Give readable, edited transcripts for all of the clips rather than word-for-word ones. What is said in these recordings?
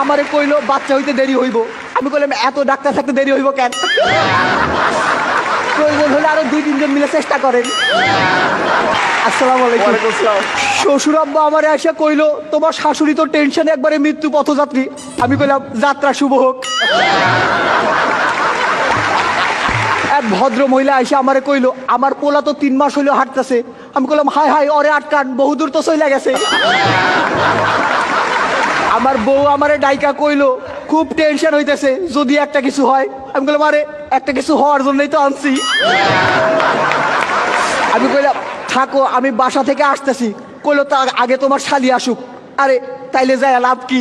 আমারে কইলো বাচ্চা হইতে দেরি হইব। আমি কইলাম এত ডাক্তার থাকতে দেরি হইব কেন? প্রয়োজন হলে আরো 2-3 জন মিলে চেষ্টা করেন। আসসালামু আলাইকুম। শ্বশুর আব্বা আমারে এসে কইলো তোমার শাশুড়ি তো টেনশনে একবারে মৃত্যু পথযাত্রী। আমি কইলাম যাত্রা শুভ হোক। এক ভদ্র মহিলা এসে আমারে কইলো আমার পোলা তো 3 মাস হইলো হাঁটতেছে। আমি কইলাম হায় হায় ওরে আটকান, বহুদূর তো চইলা গেছে। আমার বউ আমারে ডাইকা কইলো খুব টেনশন হইতেছে যদি একটা কিছু হয়। আমি কইলাম আরে একটা কিছু হওয়ার জন্যই তো আনছি। আমি কইলাম থাকো আমি বাসা থেকে আসতেছি। কইলো তার আগে তোমার শালি আসুক। আরে তাইলে যায় লাভ কি?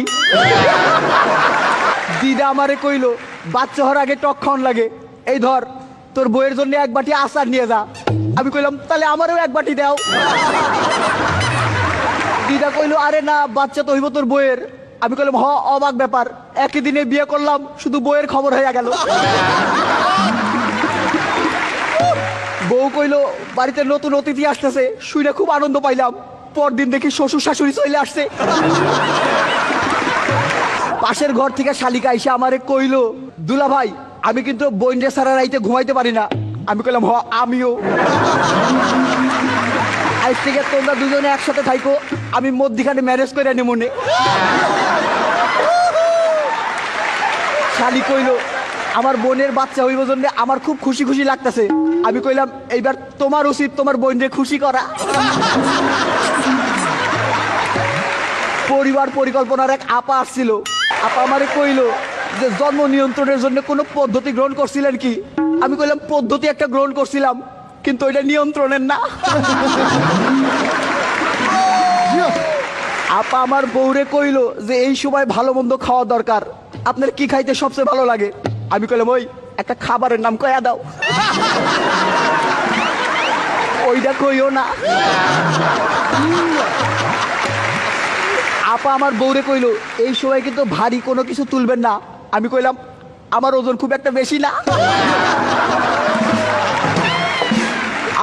দিদা আমারে কইলো বাচ্চা হওয়ার আগে টক খাওয়ান লাগে, এই ধর তোর বইয়ের জন্য 1 বাটি আচার নিয়ে যা। আমি কইলাম তাহলে আমারও 1 বাটি দাও। দিদা কইলো আরে না বাচ্চা তো হইব তোর বইয়ের। আমি কইলাম হ অবাক ব্যাপার, একই দিনে বিয়ে করলাম শুধু বইয়ের খবর হয়ে গেল। বউ কইলো বাড়িতে নতুন অতিথি আসতেছে, শুনে খুব আনন্দ পাইলাম। পরদিন দেখি শ্বশুর শাশুড়ি চলে আসছে। পাশের ঘর থেকে শালিকা এসে আমারে কইলো দুলা ভাই আমি কিন্তু বইন্ডে সারা রাইতে ঘুমাইতে পারি না। আমি কইলাম হ আমিও। আজ থেকে তোমরা দুজনে একসাথে থাইকো, আমি মধ্যিখানে ম্যারেজ করে আনি মনে। শালি কইলো আমার বোনের বাচ্চা হইব জন্য আমার খুব খুশি খুশি লাগতেছে। আমি কইলাম এইবার তোমার উচিত তোমার বোনকে খুশি করা। পরিবার পরিকল্পনার এক আপা আসছিল। আপা আমারে কইলো যে জন্ম নিয়ন্ত্রণের জন্য কোনো পদ্ধতি গ্রহণ করছিলেন কি? আমি কইলাম পদ্ধতি একটা গ্রহণ করছিলাম কিন্তু ওইটা নিয়ন্ত্রণের না। আপা আমার বউরে কইলো যে এই সময় ভালো মন্দ খাওয়া দরকার, আপনার কি খাইতে সবচেয়ে ভালো লাগে? আমি কইলাম ওই একটা খাবারের নাম কয়া দাও। ওইটা কইও না। আপা আমার বউরে কইলো এই সময় কিন্তু ভারী কোনো কিছু তুলবেন না। আমি কইলাম আমার ওজন খুব একটা বেশি না।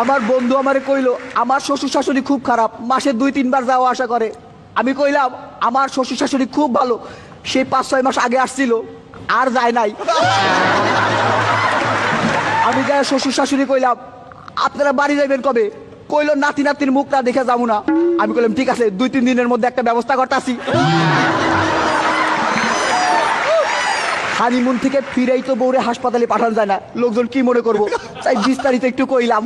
আমার বন্ধু আমারে কইলো আমার শ্বশুর শাশুড়ি খুব খারাপ, মাসে 2-3 বার যাওয়া আসা করে। আমি কইলাম আমার শ্বশুর শাশুড়ি খুব ভালো, সেই 5-6 মাস আগে আসছিল আর যায় নাই। আমি যাই শ্বশুর শাশুড়ি কইলাম আপনারা বাড়ি যাইবেন কবে? কইলো নাতি নাতির মুখটা দেখে যাবো না। আমি কইলাম ঠিক আছে 2-3 দিনের মধ্যে একটা ব্যবস্থা করতেছি। হানিমুন থেকে ফিরেই তো বউরে হাসপাতালে পাঠানো যায় না, লোকজন কি মনে করবো, তাই বিস্তারিত একটু কইলাম।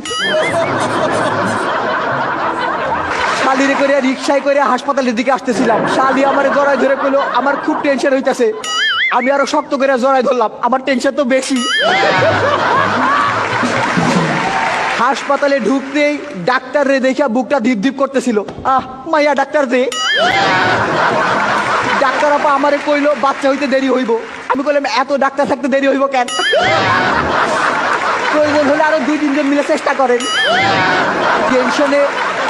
শালিরে করে রিক্সায় করে হাসপাতালের দিকে আসতেছিলাম। শালি আমার জড়াই ধরে কইলো আমার খুব টেনশন হইতেছে। আমি আরো শক্ত করে জড়াই ধরলাম, আমার টেনশন তো বেশি। হাসপাতালে ঢুকতেই ডাক্তার রে দেখা বুকটা ধীপ ধীপ করতেছিল। মাইয়া ডাক্তার রে। ডাক্তার আপা আমারে কইলো বাচ্চা হইতে দেরি হইব। আমি কইলাম এত ডাক্তার থাকতে দেরি হইব কেন? প্রয়োজন হলে আরো 2-3 জন মিলে চেষ্টা করেন। টেনশনে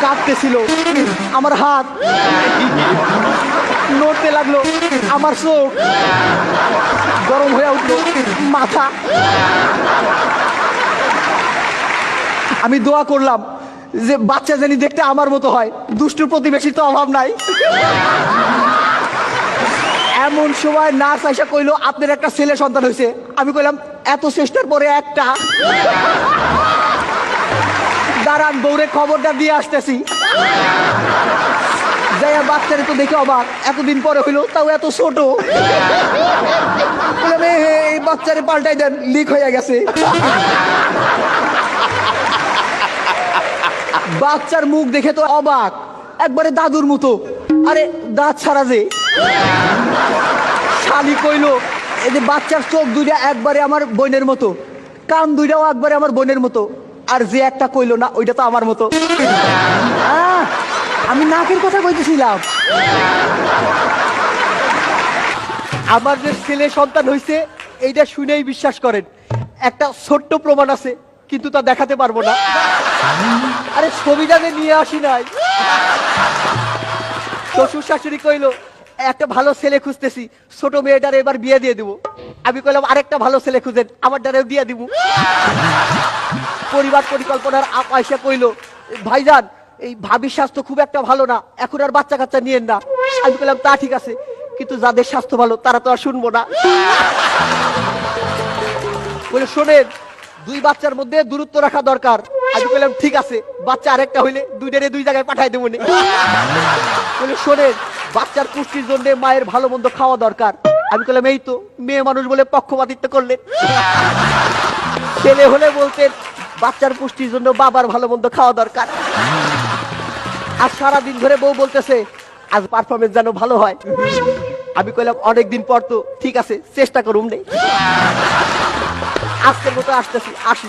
কাঁপতেছিল আমার হাত, নড়তে লাগলো আমার চোখ, গরম হয়ে উঠলো মাথা। আমি দোয়া করলাম যে বাচ্চা জানি দেখতে আমার মতো হয়, দুষ্টুর প্রতিবেশীর তো অভাব নাই। এমন সময় নার্স আইসা কইলো আপনার একটা ছেলে সন্তান হয়েছে। আমি কইলাম এত চেষ্টার পরে একটা? দাঁড়ান বউরে খবরটা দিয়ে আসতেছি। যাইয়া বাচ্চারে তো দেখে অবাক, এতদিন পরে হইলো তাও এত ছোট। এই বাচ্চারে পাল্টাই দেন, লিক হয়ে গেছে। বাচ্চার মুখ দেখে তো অবাক, একবারে দাদুর মতো। আরে দাঁত ছাড়া যে। শালি কইলো এই যে বাচ্চার চোখ 2টা একবারে আমার বোনের মতো, কান 2টাও একবারে আমার বোনের মতো, আর যে একটা কইলো না ওইটা তো আমার মতো। আমি নাকের কথা কইতেছিলাম। আমার যে ছেলে সন্তান হইছে এইটা শুনেই বিশ্বাস করেন। একটা ছোট্ট প্রমাণ আছে কিন্তু তা দেখাতে পারবো না। আরে ছবিটা যে নিয়ে আসি নাই। শ্বশুর শাশুড়ি কইলো একটা ভালো ছেলে খুঁজতেছি, ছোট মেয়েটার এবার বিয়ে দিয়ে দিব। আমি কইলাম আরেকটা ভালো ছেলে খুঁজেন, আমার দ্বারাও বিয়ে দিব। পরিবার পরিকল্পনার পয়সা কইলো ভাইজান এই ভাবির স্বাস্থ্য খুব একটা ভালো না, এখন আর বাচ্চা কাচ্চা নিয়েন না। আমি কইলাম তা ঠিক আছে, কিন্তু যাদের স্বাস্থ্য ভালো তারা তো আর শুনবো না। বলে শোনেন, 2 বাচ্চার মধ্যে দূরত্ব রাখা দরকার। আমি বললাম ঠিক আছে, বাচ্চা আরেকটা হইলে 2টারে 2 জায়গায় পাঠাই দেবো। বলে শোনেন, বাচ্চার পুষ্টির জন্য মায়ের ভালো মন্দ খাওয়া দরকার। আমি বললাম এই তো মেয়ে মানুষ বলে পক্ষপাতিত্ব করলেন। ছেলে হলে বলতেন বাচ্চার পুষ্টির জন্য বাবার ভালো মন্দ খাওয়া দরকার। আর সারাদিন ধরে বউ বলতেছে আজ পারফরমেন্স যেন ভালো হয়। আমি কইলাম অনেকদিন পর তো, ঠিক আছে চেষ্টা করুম নেই। আজকের মতো আসতেছি, আসি।